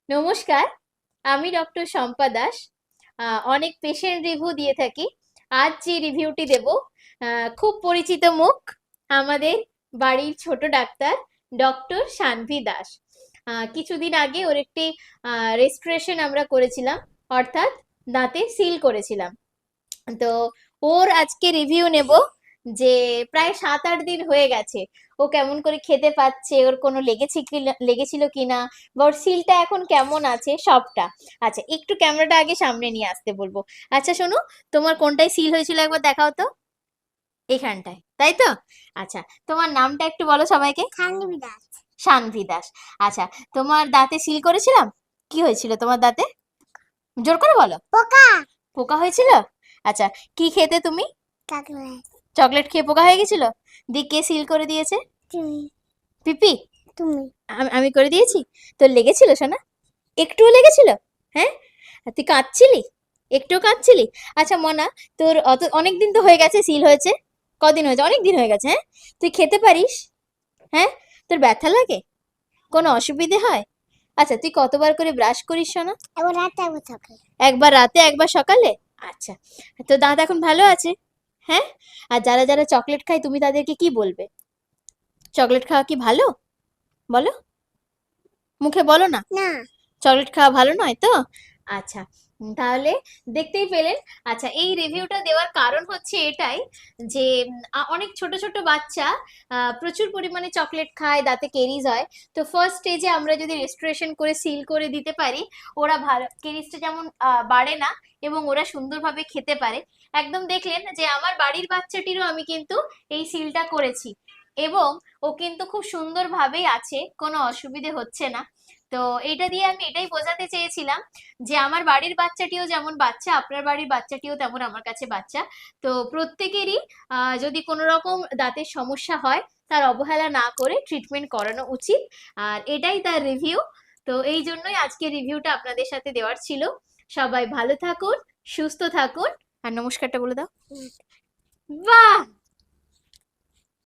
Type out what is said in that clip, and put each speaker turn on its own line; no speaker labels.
নমস্কার, আমি ডক্টর শম্পা দাস। অনেক পেশেন্ট রিভিউ দিয়ে থাকি। আজ যে রিভিউটি দেব, খুব পরিচিত মুখ, আমাদের বাড়ির ছোট ডাক্তার ডক্টর সানভি দাস। কিছুদিন আগে ওর একটি রেস্টোরেশন আমরা করেছিলাম, অর্থাৎ দাঁতে সিল করেছিলাম। তো ওর আজকে রিভিউ নেব যে প্রায় 7-8 দিন হয়ে গেছে ও কেমন করে খেতে পাচ্ছে, ওর কোনো লেগেছিল কিনা, বা ওর সিলটা এখন কেমন আছে সবটা। আচ্ছা, একটু ক্যামেরাটা আগে সামনে নিয়ে আসতে বলবো। আচ্ছা শোনো, তোমার কোনটায় সিল হয়েছিল একবার দেখাও তো। এখানটায়, তাই তো? আচ্ছা, তোমার নামটা একটু বলো সবাইকে।
সানভি দাস।
সানভি দাস। আচ্ছা, তোমার দাঁতে সিল করেছিলাম, কি হয়েছিল তোমার দাঁতে? জোর করে বলো।
পোকা।
পোকা হয়েছিল? আচ্ছা, কি খেতে তুমি?
চকলেট।
চকলেট খেয়ে পোকা হয়ে গেছিল? দিয়ে কে সিল করে দিয়েছে?
তুমি।
পিপি?
তুমি।
আমি করে দিয়েছি? তোর লেগেছিল শোনা? একটুও লেগেছিল? হ্যাঁ? আর তুই কাঁদছিলি? একটুও কাঁদছিলি? আচ্ছা মনা, তোর অনেক দিন তো হয়ে গেছে সিল হয়েছে। কদিন হয়েছে? অনেক দিন হয়ে গেছে। হ্যাঁ, তুই খেতে পারিস? হ্যাঁ, তোর ব্যথা লাগে? কোনো অসুবিধে হয়? আচ্ছা, তুই কতবার করে ব্রাশ করিস শোনা?
একবার রাতে একবার সকালে।
একবার রাতে, একবার সকালে? আচ্ছা, তো দাঁত এখন ভালো আছে? হ্যাঁ। আর যারা যারা চকলেট খায় তুমি তাদেরকে কি বলবে? চকলেট খাওয়া কি ভালো? বলো, মুখে বলো না।
না।
চকলেট খাওয়া ভালো নয় তো? আচ্ছা, তাহলে দেখতেই পেলেন। আচ্ছা, এই রিভিউটা দেওয়ার কারণ হচ্ছে এটাই যে অনেক ছোট ছোট বাচ্চা প্রচুর পরিমাণে চকলেট খায়, দাঁতে কেরিজ হয়। তো ফার্স্ট স্টেজে আমরা যদি রেস্টোরেশন করে সিল করে দিতে পারি, ওরা ভালো কেরিজটা যেমন বাড়ে না এবং ওরা সুন্দরভাবে খেতে পারে। একদম দেখলেন যে আমার বাড়ির বাচ্চাটিরও আমি কিন্তু এই সিলটা করেছি এবং ও কিন্তু খুব সুন্দরভাবেই আছে, কোনো অসুবিধে হচ্ছে না। তো এটা দিয়ে আমি এটাই বোঝাতে চেয়েছিলাম যে আমার বাড়ির বাচ্চাটিও যেমন বাচ্চা, আপনার বাড়ির বাচ্চাটিও তেমন আমার কাছে বাচ্চা। তো প্রত্যেকেরই যদি কোনো রকম দাঁতের সমস্যা হয়, তার অবহেলা না করে ট্রিটমেন্ট করানো উচিত। আর এটাই তার রিভিউ। তো এই জন্যই আজকে রিভিউটা আপনাদের সাথে দেওয়ার ছিল। সবাই ভালো থাকুন, সুস্থ থাকুন, আর নমস্কারটা বলে দাও। বাহ!